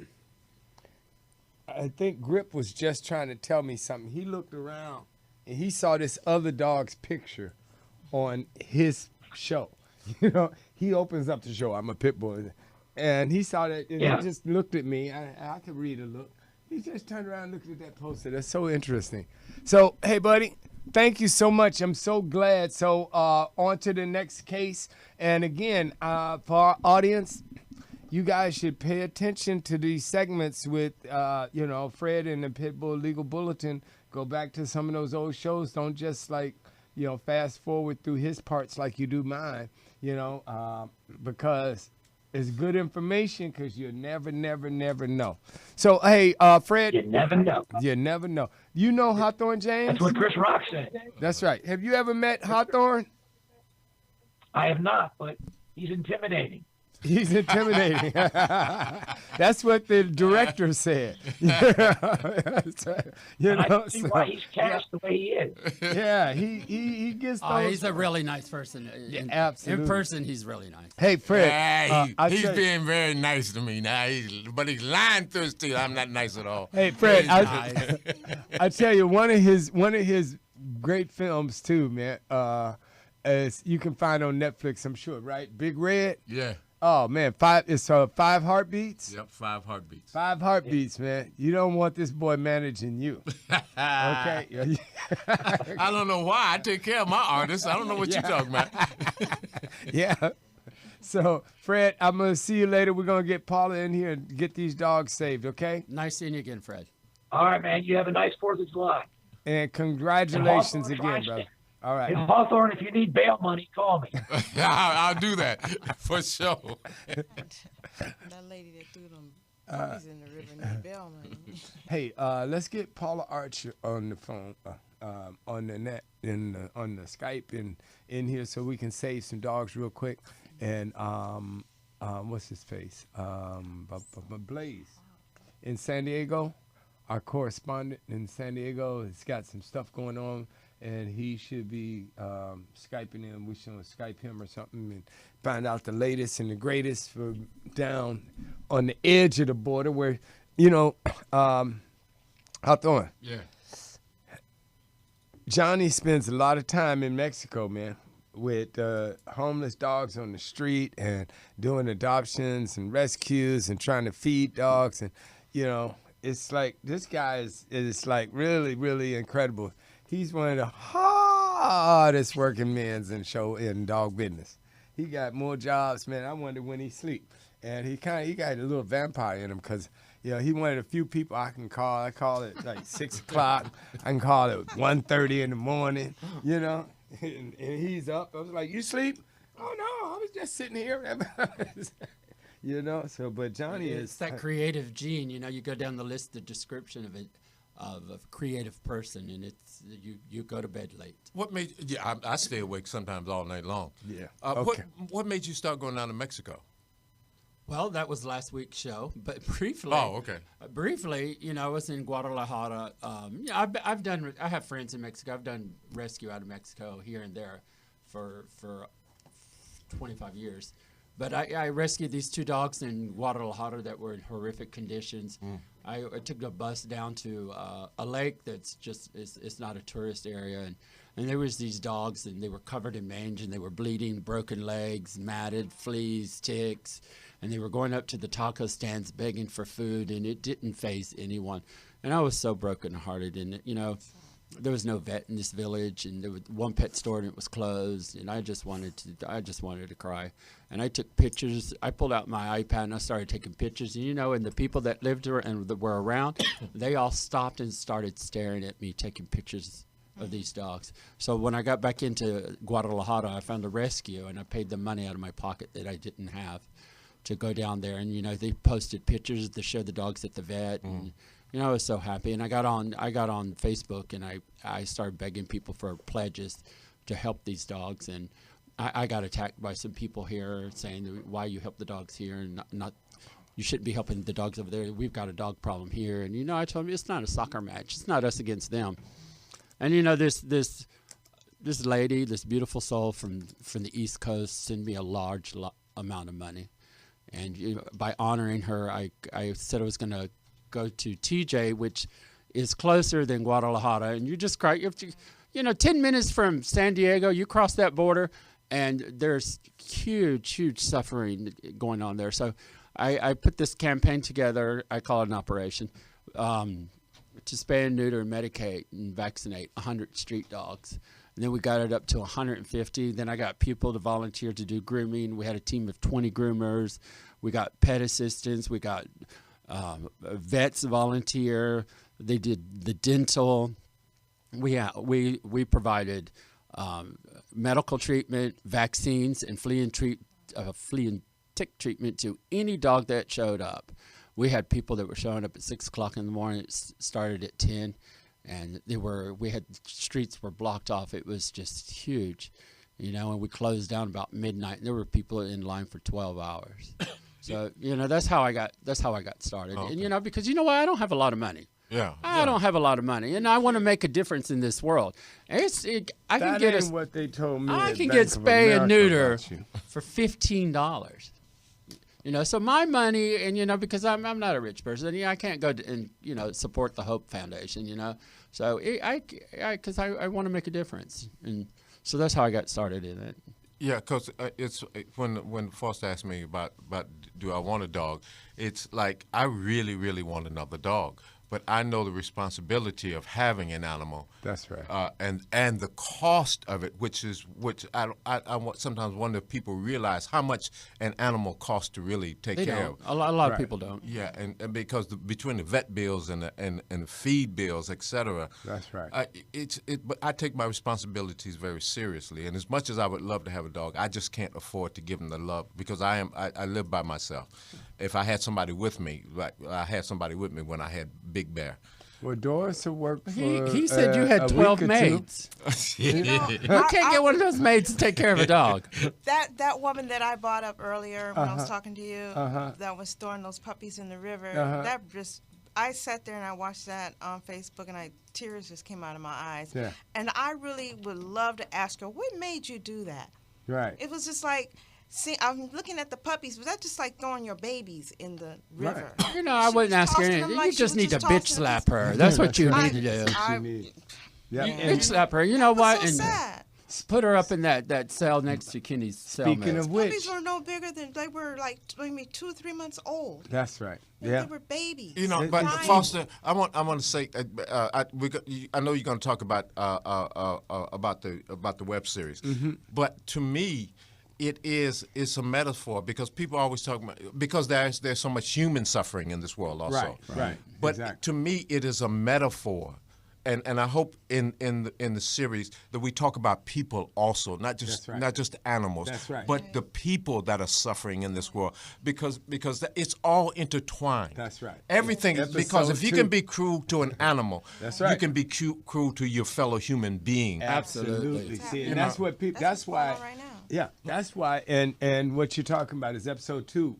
I think Grip was just trying to tell me something. He looked around and he saw this other dog's picture on his show. You know, he opens up the show. I'm a pit bull. And he saw that, and he just looked at me. I could read a look. He just turned around and looked at that poster. That's so interesting. So, hey, buddy, thank you so much. I'm so glad. So, on to the next case. And again, for our audience, you guys should pay attention to these segments with, you know, Fred and the Pitbull Legal Bulletin. Go back to some of those old shows. Don't just, like, you know, fast forward through his parts like you do mine, you know, because it's good information, because you never know. So, hey, Fred. You never know. You never know. You know Hawthorne James? That's what Chris Rock said. That's right. Have you ever met Hawthorne? I have not, but he's intimidating. He's intimidating. That's what the director said. You know, I see why he's cast the way he is. Yeah, he gets those. He's a really nice person. Absolutely. In person, he's really nice. Hey, Fred. He's being very nice to me now, but he's lying through his teeth. I'm not nice at all. Hey, Fred, I tell you, one of his great films too, man. As you can find on Netflix, I'm sure, right? Big Red. Yeah. Oh man, it's 5 Heartbeats. Yep, 5 Heartbeats. 5 Heartbeats, man. You don't want this boy managing you. Okay. I don't know why. I take care of my artists. I don't know what you're talking about. Yeah. So, Fred, I'm going to see you later. We're going to get Paula in here and get these dogs saved, okay? Nice seeing you again, Fred. All right, man. You have a nice 4th of July. And congratulations again, brother. All right. Hey, Hawthorne, if you need bail money, call me. I'll do that for sure. That lady that threw them puppies in the river need bail money. Hey, let's get Paula Archer on the phone, on the net, on the Skype in here so we can save some dogs real quick. And what's his face? Blaze in San Diego, our correspondent in San Diego has got some stuff going on, and he should be Skyping in. We should Skype him or something and find out the latest and the greatest for down on the edge of the border where, Hawthorne. Yeah. Johnny spends a lot of time in Mexico, man, with homeless dogs on the street and doing adoptions and rescues and trying to feed dogs. And, it's like this guy is like really, really incredible. He's one of the hardest working men in dog business. He got more jobs, man. I wonder when he sleep. And he got a little vampire in him because, he one of the few people I can call. I call it like 6 o'clock. I can call it 1:30 in the morning, and he's up. I was like, you sleep? Oh, no, I was just sitting here. So, but Johnny It's that creative gene. You go down the list, the description of it, of a creative person, and it's you go to bed late. What made? Yeah, I stay awake sometimes all night long. Yeah. Okay. What made you start going down to Mexico? Well, that was last week's show, but briefly. Oh, okay. Briefly, I was in Guadalajara. I have friends in Mexico. I've done rescue out of Mexico here and there for 25 years. But I rescued these 2 dogs in Guadalajara that were in horrific conditions. I took a bus down to a lake that's it's not a tourist area, and there was these dogs, and they were covered in mange, and they were bleeding, broken legs, matted, fleas, ticks, and they were going up to the taco stands begging for food, and it didn't faze anyone. And I was so brokenhearted, and there was no vet in this village, and there was one pet store and it was closed, and I just wanted to cry. And I took pictures. I pulled out my iPad and I started taking pictures. And and the people that lived there and that were around, they all stopped and started staring at me, taking pictures of these dogs. So when I got back into Guadalajara, I found a rescue, and I paid the money out of my pocket that I didn't have to go down there. And they posted pictures to show the dogs at the vet, and I was so happy. And I got on Facebook, and I started begging people for pledges to help these dogs. And I got attacked by some people here saying, why you help the dogs here and not you shouldn't be helping the dogs over there. We've got a dog problem here. And I told them it's not a soccer match. It's not us against them. And this lady, this beautiful soul from the East Coast, sent me a large amount of money. And by honoring her, I said I was going to go to TJ, which is closer than Guadalajara. And you just cry. 10 minutes from San Diego, you cross that border, and there's huge suffering going on there. So I put this campaign together. I call it an operation to spay and neuter and medicate and vaccinate 100 street dogs. And then we got it up to 150. Then I got people to volunteer to do grooming. We had a team of 20 groomers. We got pet assistants. We got vets volunteer. They did the dental. We provided medical treatment, vaccines, and flea and tick treatment to any dog that showed up. We had people that were showing up at 6 o'clock in the morning. It started at 10, and streets were blocked off. It was just huge, and we closed down about midnight, and there were people in line for 12 hours. So, that's how I got started. Okay. And, because I don't have a lot of money. Yeah. I don't have a lot of money, and I want to make a difference in this world. What they told me. I can get spay and neuter for $15. So my money, and because I'm not a rich person, I can't go and support the Hope Foundation, So because I want to make a difference, and so that's how I got started in it. Yeah, because it's when Foster asked me about do I want a dog, it's like I really want another dog. but I know the responsibility of having an animal. That's right. And the cost of it, which I sometimes wonder if people realize how much an animal costs to really take care of. A lot of people don't. Yeah, and because between the vet bills and the feed bills, et cetera. That's right. But I take my responsibilities very seriously, and as much as I would love to have a dog, I just can't afford to give them the love because I live by myself. If I had somebody with me, like I had somebody with me when I had Big Bear. Well, Doris will work for He said you had 12 maids. You know, I can't get one of those maids to take care of a dog. That woman that I brought up earlier when I was talking to you, that was throwing those puppies in the river. That just, I sat there and I watched that on Facebook, and tears just came out of my eyes. Yeah. And I really would love to ask her, what made you do that? Right. It was just like, see, I'm looking at the puppies. Was that just like throwing your babies in the river? Right. You know, I wouldn't ask her anything. You just need to bitch slap her. That's what you need to do. Yeah. Bitch slap her. You know what? So And sad. put her up in that cell next to Kenny's cell. Speaking of which, Puppies were no bigger than, they were like maybe 2 or 3 months old. that's right. They Yeah. were babies. You know, but Crying. Foster, I want to say, I know you're going to talk about the web series, but to me, it's a metaphor because people always talk about because there's so much human suffering in this world also. Right. But Exactly. to me, it is a metaphor. And I hope in the series that we talk about people also, not just animals, That's right. but the people that are suffering in this world because it's all intertwined. That's right. Everything because if you can be cruel to an animal, That's right. you can be cruel to your fellow human being. Absolutely. See, and You that's what people. That's what's going why. on right now. Yeah, that's why. And what you're talking about is episode 2.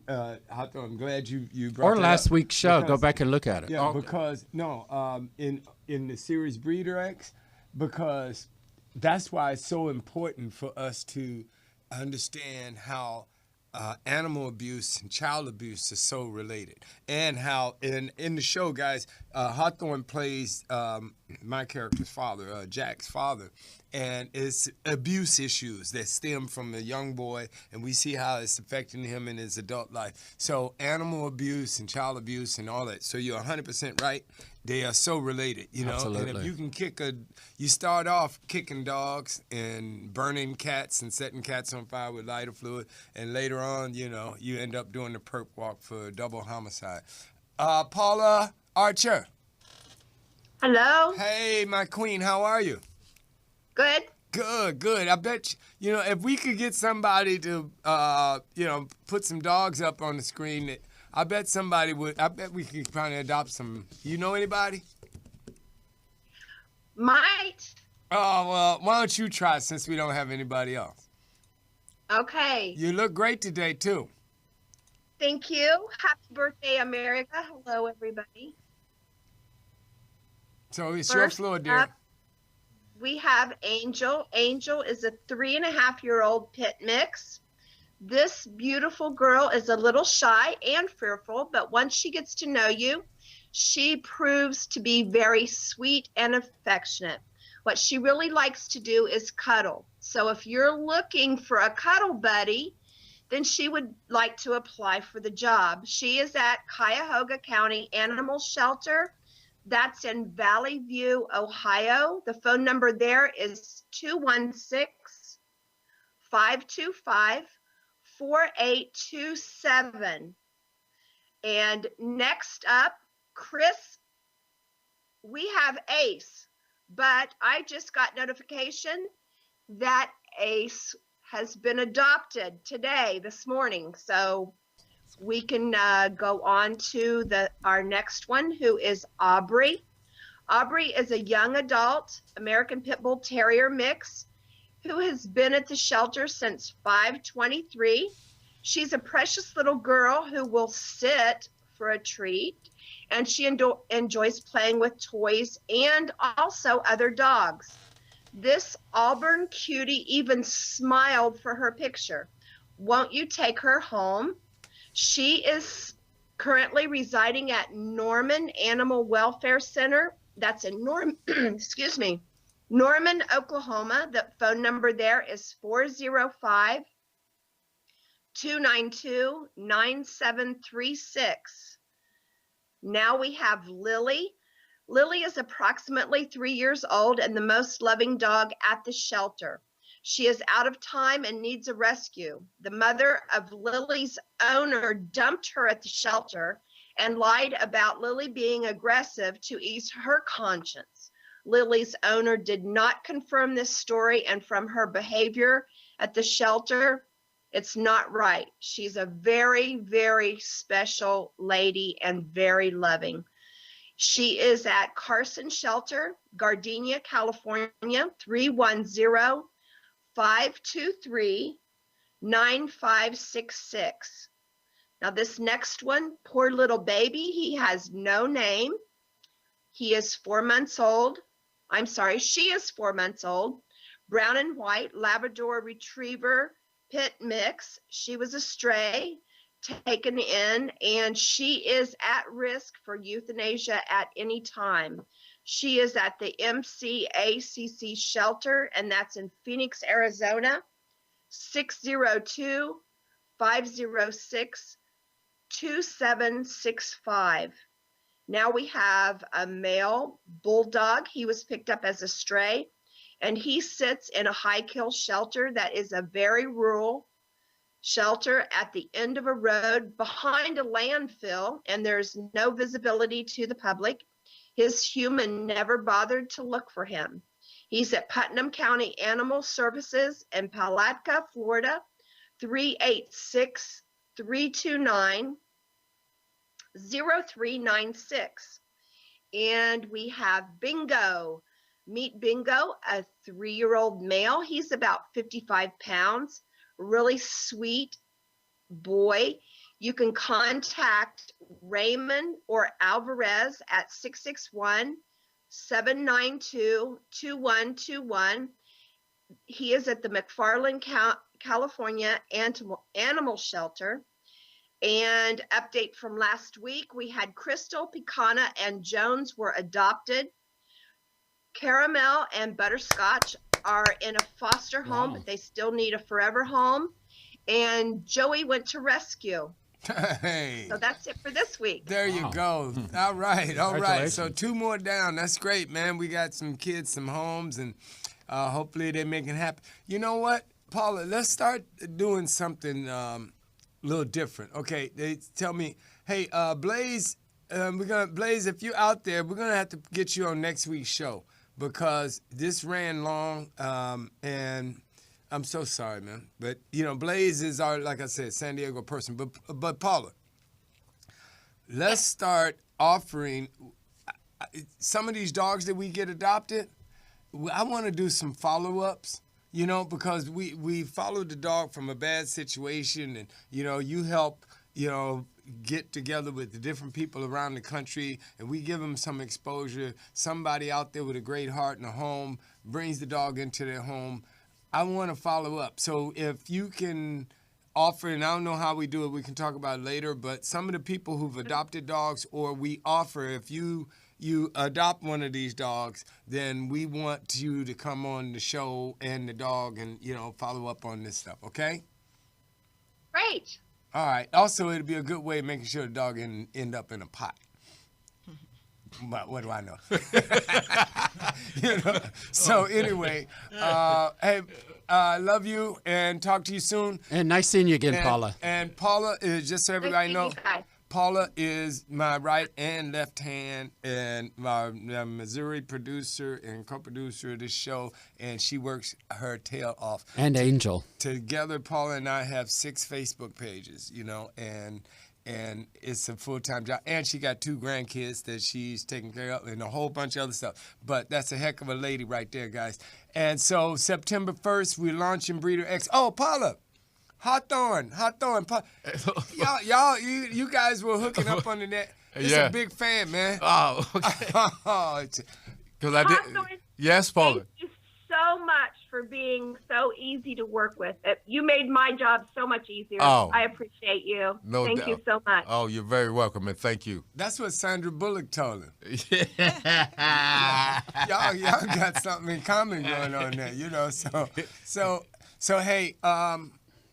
Hawthorne, I'm glad you brought Or that last up week's show. Go because- back and look at it. Yeah, because in the series Breeder X, because that's why it's so important for us to understand how animal abuse and child abuse is so related, and how in the show, guys, Hawthorne plays my character's father, Jack's father, and it's abuse issues that stem from a young boy, and we see how it's affecting him in his adult life. So animal abuse and child abuse and all that. So you're 100% right. They are so related, you know. Absolutely. And if you can you start off kicking dogs and burning cats and setting cats on fire with lighter fluid, and later on, you know, you end up doing the perp walk for double homicide. Paula Archer. Hello. Hey, my queen, how are you? Good. Good. I bet you know if we could get somebody to put some dogs up on the screen. I bet somebody would. I bet we could probably adopt some. You know anybody? Might. Oh well, why don't you try since we don't have anybody else? Okay. You look great today too. Thank you. Happy birthday, America. Hello, everybody. So it's First your floor, dear. up, we have Angel. Angel is a 3.5-year-old pit mix. This beautiful girl is a little shy and fearful, but once she gets to know you, she proves to be very sweet and affectionate. What she really likes to do is cuddle. So if you're looking for a cuddle buddy, then she would like to apply for the job. She is at Cuyahoga County Animal Shelter. That's in Valley View, Ohio. The phone number there is 216-525-4827. And next up, Chris, we have Ace, but I just got notification that Ace has been adopted this morning. So we can go on to our next one, who is Aubrey. Aubrey is a young adult American Pit Bull Terrier mix who has been at the shelter since 5/23. She's a precious little girl who will sit for a treat, and she enjoys playing with toys and also other dogs. This Auburn cutie even smiled for her picture. Won't you take her home? She is currently residing at Norman Animal Welfare Center. That's in Norman, Oklahoma. The phone number there is 405-292-9736. Now we have Lily. Lily is approximately 3 years old and the most loving dog at the shelter. She is out of time and needs a rescue. The mother of Lily's owner dumped her at the shelter and lied about Lily being aggressive to ease her conscience. Lily's owner did not confirm this story, and from her behavior at the shelter, it's not right. She's a very, very special lady and very loving. She is at Carson Shelter, Gardenia, California, 310-523-9566. Now this next one, poor little baby, he has no name. He is 4 months old. I'm sorry, she is 4 months old. Brown and white Labrador Retriever pit mix. She was a stray, taken in, and she is at risk for euthanasia at any time. She is at the MCACC shelter, and that's in Phoenix, Arizona, 602-506-2765. Now we have a male bulldog. He was picked up as a stray, and he sits in a high kill shelter that is a very rural shelter at the end of a road behind a landfill, and there's no visibility to the public. His human never bothered to look for him. He's at Putnam County Animal Services in Palatka, Florida, 386-329-0396. And we have Bingo. Meet Bingo, a 3-year-old male. He's about 55 pounds. Really sweet boy. You can contact Raymond or Alvarez at 661-792-2121. He is at the McFarland, California Animal Shelter. And update from last week, we had Crystal, Picana, and Jones were adopted. Caramel and Butterscotch are in a foster home, but they still need a forever home. And Joey went to rescue. Hey. So that's it for this week. There you go. All right, all right. So 2 more down. That's great, man. We got some kids, some homes, and hopefully they make it happen. You know what, Paula? Let's start doing something a little different. Okay, they tell me, hey, Blaze, Blaze, if you're out there, we're gonna have to get you on next week's show because this ran long, and I'm so sorry, man. But, you know, Blaze is our, like I said, San Diego person. But Paula, let's start offering some of these dogs that we get adopted. I want to do some follow-ups, you know, because we followed the dog from a bad situation, and, you know, you help, you know, get together with the different people around the country, and we give them some exposure. Somebody out there with a great heart and a home brings the dog into their home. I want to follow up. So if you can offer, and I don't know how we do it, we can talk about it later, but some of the people who've adopted dogs, or we offer, if you adopt one of these dogs, then we want you to come on the show and the dog and, you know, follow up on this stuff, okay? Great. All right. Also, it'd be a good way of making sure the dog end up in a pot. But what do I know? You know? So anyway, hey, I love you and talk to you soon. And nice seeing you again, Paula. And Paula is, just so everybody knows, Paula is my right and left hand and my Missouri producer and co-producer of this show, and she works her tail off. And Angel. Together, Paula and I have 6 Facebook pages, you know, and it's a full-time job. And she got 2 grandkids that she's taking care of and a whole bunch of other stuff. But that's a heck of a lady right there, guys. And so September 1st, we're launching Breeder X. Oh, Paula, Hawthorne. Y'all, you guys were hooking up on the net. It's a big fan, man. Oh, okay. Because I did. Yes, Paula. Thank you so much for being so easy to work with. You made my job so much easier. Oh. I appreciate you. No Thank doubt. you so much. Oh, you're very welcome, and thank you. That's what Sandra Bullock told him. Yeah. Y'all got something in common going on there, you know. So hey,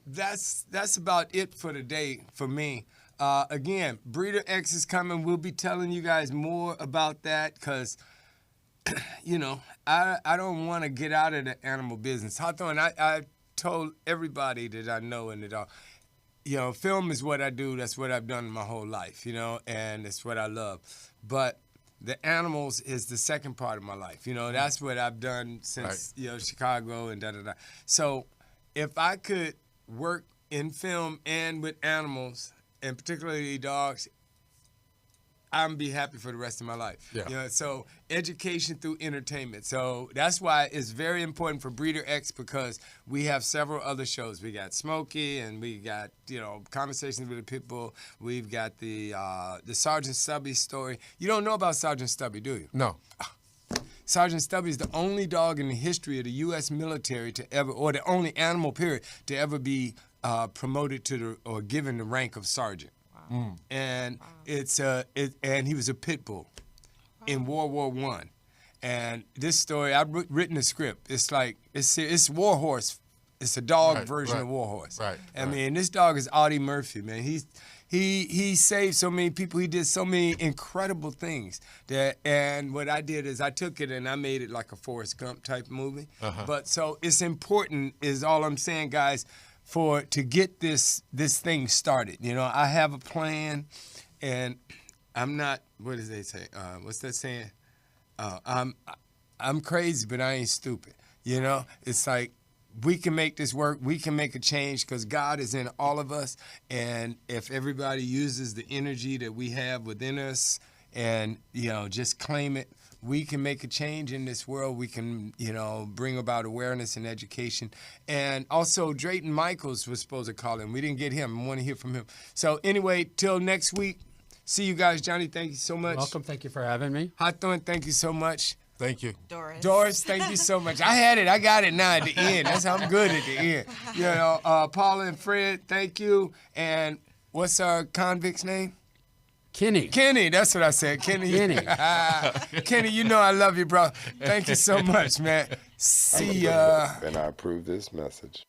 that's about it for today for me. Again, Breeder X is coming. We'll be telling you guys more about that because, you know, I don't want to get out of the animal business. Hawthorne, I told everybody that I know and it all, you know, film is what I do. That's what I've done my whole life, you know, and it's what I love. But the animals is the second part of my life. You know, that's what I've done since, you know, Chicago and da-da-da. So if I could work in film and with animals, and particularly dogs, I'm be happy for the rest of my life. Yeah. You know, so education through entertainment. So that's why it's very important for Breeder X because we have several other shows. We got Smokey and we got, you know, Conversations with the Pit Bull. We've got the Sergeant Stubby story. You don't know about Sergeant Stubby, do you? No. Sergeant Stubby is the only dog in the history of the U.S. military to ever, or the only animal, period, to ever be promoted to or given the rank of sergeant. And and he was a pit bull in World War I. And this story, I've written a script. It's like it's War Horse. It's a dog version of War Horse. I mean, this dog is Audie Murphy, man. He saved so many people. He did so many incredible things. And what I did is I took it and I made it like a Forrest Gump type movie. But so it's important, is all I'm saying, guys, to get this thing started. You know, I have a plan, and I'm not. What does they say? What's that saying? I'm crazy, but I ain't stupid. You know, it's like we can make this work. We can make a change because God is in all of us, and if everybody uses the energy that we have within us, and you know, just claim it. We can make a change in this world. We can, you know, bring about awareness and education. And also, Drayton Michaels was supposed to call in. We didn't get him. I want to hear from him. So anyway, till next week, see you guys. Johnny, thank you so much. Welcome. Thank you for having me. Hawthorne, thank you so much. Thank you. Doris, thank you so much. I had it. I got it now at the end. That's how I'm good at the end. You know, Paula and Fred, thank you. And what's our convict's name? Kenny, that's what I said. Kenny. Kenny, you know I love you, bro. Thank you so much, man. See ya. And I approve this message.